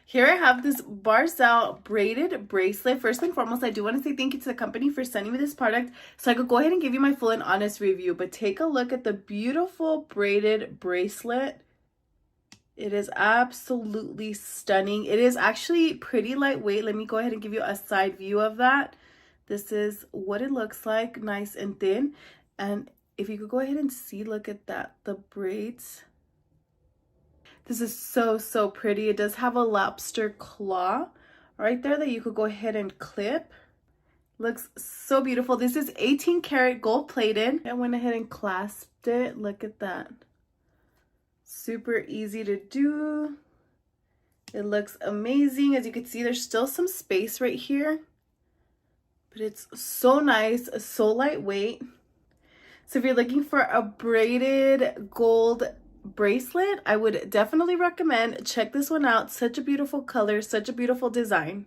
Here I have this Barzel braided bracelet. First and foremost, I do want to say thank you to the company for sending me this product so I could go ahead and give you my full and honest review. But take a look at the beautiful braided bracelet. It is absolutely stunning. It is actually pretty lightweight. Let me go ahead and give you a side view of that. This is what it looks like, nice and thin. And if you could go ahead and see, look at that, the braids. This is so pretty. It does have a lobster claw right there that you could go ahead and clip. Looks so beautiful. This is 18 karat gold plated. I went ahead and clasped it. Look at that. Super easy to do. It looks amazing. As you can see, there's still some space right here, but it's so nice, so lightweight. So if you're looking for a braided gold bracelet, I would definitely recommend check this one out. Such a beautiful color, such a beautiful design.